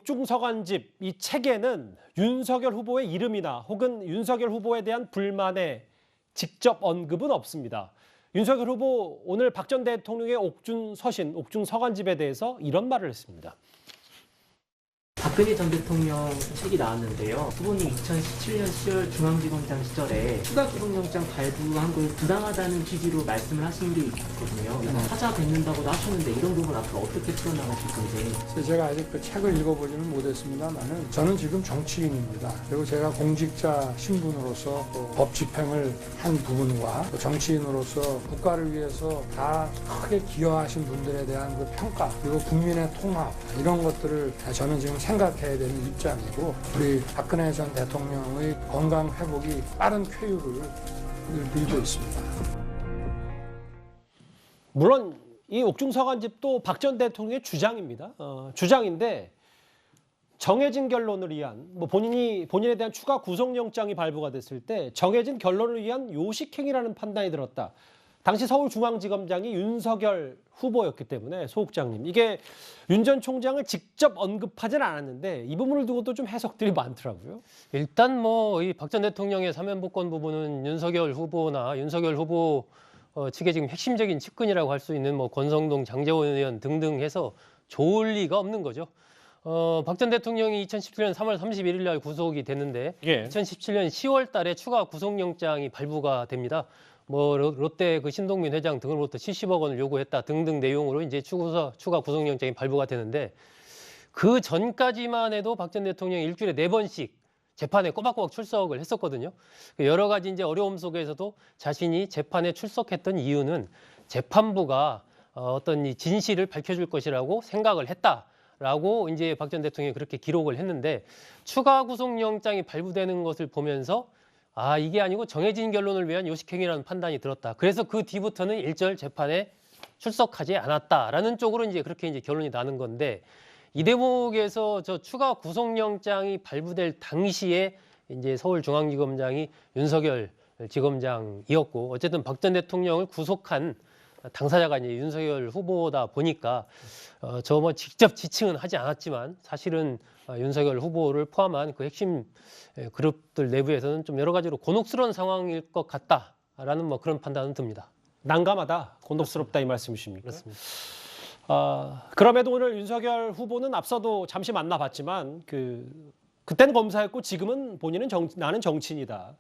옥중서관집 이 책에는 윤석열 후보의 이름이나 혹은 윤석열 후보에 대한 불만에 직접 언급은 없습니다. 윤석열 후보 오늘 박 전 대통령의 옥중서신, 옥중서관집에 대해서 이런 말을 했습니다. 박근혜 전 대통령 책이 나왔는데요. 후보님 2017년 10월 중앙지검장 시절에 추가 구속영장 발부한 걸 부당하다는 취지로 말씀을 하신 게 있거든요. 찾아뵙는다고도 하셨는데 이런 부분 앞으로 어떻게 풀어나가실 건지. 제가 아직 그 책을 읽어보지는 못했습니다만은 저는 지금 정치인입니다. 그리고 제가 공직자 신분으로서 법 집행을 한 부분과 정치인으로서 국가를 위해서 다 크게 기여하신 분들에 대한 그 평가 그리고 국민의 통합 이런 것들을 저는 지금 생각해야 되는 입장이고 우리 박근혜 전 대통령의 건강 회복이 빠른 쾌유를 빌고 있습니다. 물론 이 옥중서관집도 박 전 대통령의 주장입니다. 주장인데 정해진 결론을 위한 본인에 대한 추가 구속영장이 발부가 됐을 때 정해진 결론을 위한 요식행위라는 판단이 들었다. 당시 서울중앙지검장이 윤석열 후보였기 때문에 소국장님 이게 윤 전 총장을 직접 언급하진 않았는데 이 부분을 두고도 좀 해석들이 많더라고요. 일단 이 박 전 대통령의 사면복권 부분은 윤석열 후보나 윤석열 후보 측의 지금 핵심적인 측근이라고 할 수 있는 권성동, 장제원 의원 등등 해서 좋을 리가 없는 거죠. 박 전 대통령이 2017년 3월 31일 날 구속이 됐는데 2017년 10월 달에 추가 구속영장이 발부가 됩니다. 롯데 그 신동민 회장 등으로부터 70억 원을 요구했다 등등 내용으로 이제 추가 구속영장이 발부가 되는데 그 전까지만 해도 박 전 대통령이 일주일에 4번씩 재판에 꼬박꼬박 출석을 했었거든요. 여러 가지 이제 어려움 속에서도 자신이 재판에 출석했던 이유는 재판부가 어떤 이 진실을 밝혀줄 것이라고 생각을 했다라고 이제 박 전 대통령이 그렇게 기록을 했는데 추가 구속영장이 발부되는 것을 보면서 이게 아니고 정해진 결론을 위한 요식행위라는 판단이 들었다. 그래서 그 뒤부터는 일절 재판에 출석하지 않았다라는 쪽으로 이제 그렇게 이제 결론이 나는 건데 이 대목에서 저 추가 구속영장이 발부될 당시에 이제 서울중앙지검장이 윤석열 지검장이었고 어쨌든 박 전 대통령을 구속한 당사자가 이제 윤석열 후보다 보니까 직접 지칭은 하지 않았지만 사실은 윤석열 후보를 포함한 그 핵심 그룹들 내부에서는 좀 여러 가지로 곤혹스러운 상황일 것 같다라는 그런 판단은 듭니다. 난감하다, 곤혹스럽다 이 말씀이십니까? 그렇습니다. 그럼에도 오늘 윤석열 후보는 앞서도 잠시 만나봤지만 그때는 검사였고 지금은 본인은 나는 정치인이다.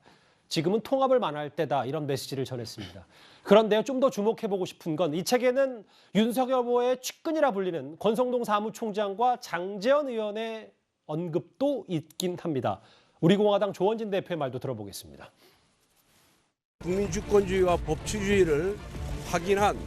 지금은 통합을 만할 때다 이런 메시지를 전했습니다. 그런데요 좀 더 주목해보고 싶은 건 이 책에는 윤석열 후보의 측근이라 불리는 권성동 사무총장과 장제원 의원의 언급도 있긴 합니다. 우리공화당 조원진 대표의 말도 들어보겠습니다. 국민주권주의와 법치주의를 확인한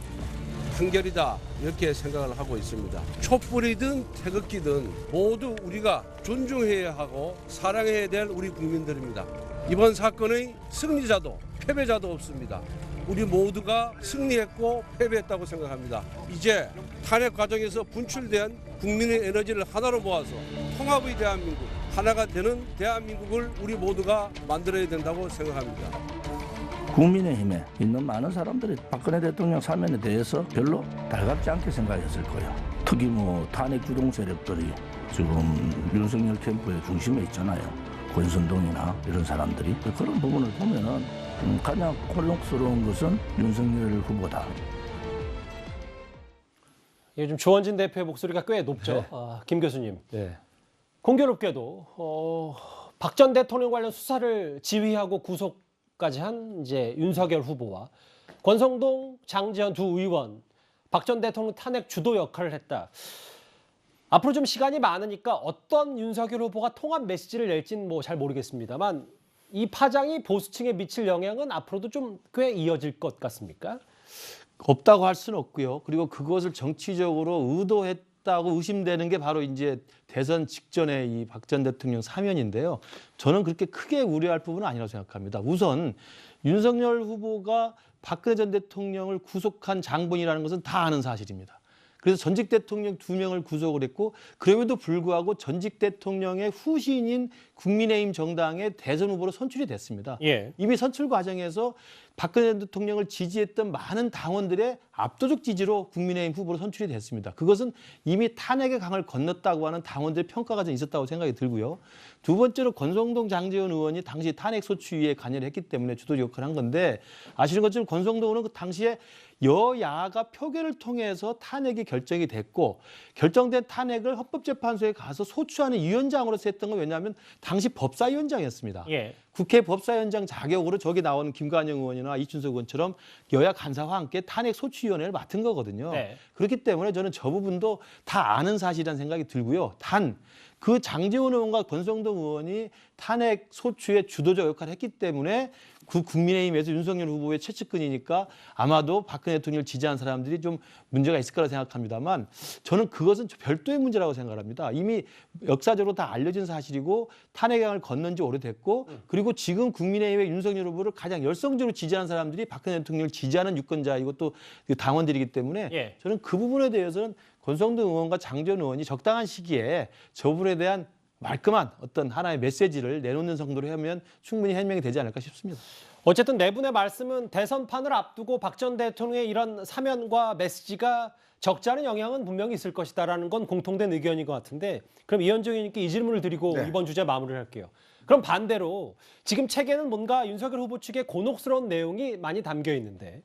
판결이다 이렇게 생각을 하고 있습니다. 촛불이든 태극기든 모두 우리가 존중해야 하고 사랑해야 될 우리 국민들입니다. 이번 사건의 승리자도 패배자도 없습니다. 우리 모두가 승리했고 패배했다고 생각합니다. 이제 탄핵 과정에서 분출된 국민의 에너지를 하나로 모아서 통합의 대한민국, 하나가 되는 대한민국을 우리 모두가 만들어야 된다고 생각합니다. 국민의힘에 있는 많은 사람들이 박근혜 대통령 사면에 대해서 별로 달갑지 않게 생각했을 거예요. 특히 탄핵 주동 세력들이 지금 윤석열 캠프의 중심에 있잖아요. 권선동이나 이런 사람들이 그런 부분을 보면은 가장 곤혹스러운 것은 윤석열 후보다. 요즘 조원진 대표의 목소리가 꽤 높죠. 네. 김 교수님. 네. 공교롭게도 박 전 대통령 관련 수사를 지휘하고 구속까지 한 이제 윤석열 후보와 권성동, 장제원 두 의원, 박 전 대통령 탄핵 주도 역할을 했다. 앞으로 좀 시간이 많으니까 어떤 윤석열 후보가 통합 메시지를 낼지는 잘 모르겠습니다만 이 파장이 보수층에 미칠 영향은 앞으로도 좀 꽤 이어질 것 같습니까? 없다고 할 수는 없고요. 그리고 그것을 정치적으로 의도했다고 의심되는 게 바로 이제 대선 직전에 이 박 전 대통령 사면인데요. 저는 그렇게 크게 우려할 부분은 아니라고 생각합니다. 우선 윤석열 후보가 박근혜 전 대통령을 구속한 장본이라는 것은 다 아는 사실입니다. 그래서 전직 대통령 2명을 구속을 했고 그럼에도 불구하고 전직 대통령의 후신인 국민의힘 정당의 대선 후보로 선출이 됐습니다. 예. 이미 선출 과정에서 박근혜 대통령을 지지했던 많은 당원들의 압도적 지지로 국민의힘 후보로 선출이 됐습니다. 그것은 이미 탄핵의 강을 건넜다고 하는 당원들의 평가가 좀 있었다고 생각이 들고요. 두 번째로 권성동 장제원 의원이 당시 탄핵 소추위에 관여를 했기 때문에 주도적 역할을 한 건데 아시는 것처럼 권성동 의원은 그 당시에 여야가 표결을 통해서 탄핵이 결정이 됐고 결정된 탄핵을 헌법재판소에 가서 소추하는 위원장으로서 했던 건 왜냐하면 당시 법사위원장이었습니다. 예. 국회 법사위원장 자격으로 저기 나오는 김관영 의원이나 이춘석 의원처럼 여야 간사와 함께 탄핵 소추위원회를 맡은 거거든요. 네. 그렇기 때문에 저는 저 부분도 다 아는 사실이라는 생각이 들고요. 단 그 장제원 의원과 권성동 의원이 탄핵 소추의 주도적 역할을 했기 때문에 그 국민의힘에서 윤석열 후보의 최측근이니까 아마도 박근혜 대통령을 지지한 사람들이 좀 문제가 있을 거라 생각합니다만 저는 그것은 별도의 문제라고 생각합니다. 이미 역사적으로 다 알려진 사실이고 탄핵의 강을 건넌 지 오래됐고 그리고 지금 국민의힘의 윤석열 후보를 가장 열성적으로 지지하는 사람들이 박근혜 대통령을 지지하는 유권자이고 또 당원들이기 때문에 예. 저는 그 부분에 대해서는 권성동 의원과 장제원 의원이 적당한 시기에 저 부분에 대한 말끔한 어떤 하나의 메시지를 내놓는 정도로 하면 충분히 해명이 되지 않을까 싶습니다. 어쨌든 네 분의 말씀은 대선판을 앞두고 박 전 대통령의 이런 사면과 메시지가 적지 않은 영향은 분명히 있을 것이다라는 건 공통된 의견인 것 같은데 그럼 이현정 의원님께 이 질문을 드리고 네. 이번 주제 마무리를 할게요. 그럼 반대로 지금 책에는 뭔가 윤석열 후보 측의 곤혹스러운 내용이 많이 담겨 있는데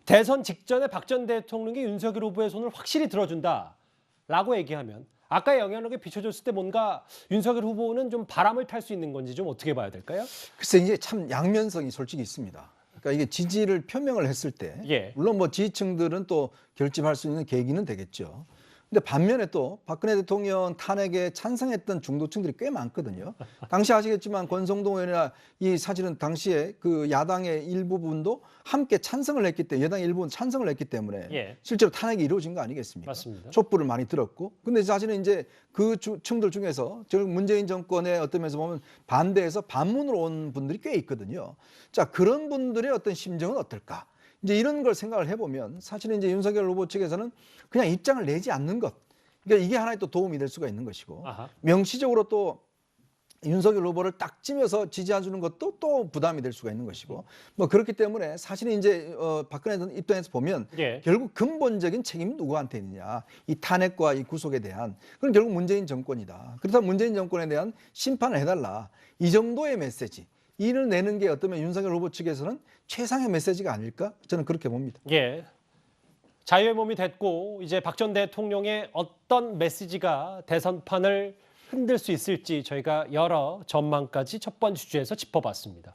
대선 직전에 박 전 대통령이 윤석열 후보의 손을 확실히 들어준다라고 얘기하면 아까의 영향력에 비춰줬을 때 뭔가 윤석열 후보는 좀 바람을 탈 수 있는 건지 좀 어떻게 봐야 될까요? 글쎄 이게 참 양면성이 솔직히 있습니다. 그러니까 이게 지지를 표명을 했을 때 예. 물론 뭐 지지층들은 또 결집할 수 있는 계기는 되겠죠. 근데 반면에 또 박근혜 대통령 탄핵에 찬성했던 중도층들이 꽤 많거든요. 당시 아시겠지만 권성동 의원이나 이 사실은 당시에 그 야당의 일부분도 함께 찬성을 했기 때문에 여당의 일부분 찬성을 했기 때문에 예. 실제로 탄핵이 이루어진 거 아니겠습니까? 맞습니다. 촛불을 많이 들었고 근데 사실은 이제 그 층들 중에서 저 문재인 정권의 어떤 면에서 보면 반대해서 반문으로 온 분들이 꽤 있거든요. 자, 그런 분들의 어떤 심정은 어떨까? 이제 이런 걸 생각을 해보면 사실은 이제 윤석열 후보 측에서는 그냥 입장을 내지 않는 것. 그러니까 이게 하나의 또 도움이 될 수가 있는 것이고 아하. 명시적으로 또 윤석열 후보를 딱 찌면서 지지해주는 것도 또 부담이 될 수가 있는 것이고 뭐 그렇기 때문에 사실은 이제 박근혜 입장에서 보면 예. 결국 근본적인 책임이 누구한테 있느냐 이 탄핵과 이 구속에 대한 그건 결국 문재인 정권이다. 그렇다면 문재인 정권에 대한 심판을 해달라 이 정도의 메시지 이를 내는 게 어쩌면 윤석열 후보 측에서는 최상의 메시지가 아닐까 저는 그렇게 봅니다. 예. 자유의 몸이 됐고 이제 박 전 대통령의 어떤 메시지가 대선판을 흔들 수 있을지 저희가 여러 전망까지 첫 번째 주제에서 짚어봤습니다.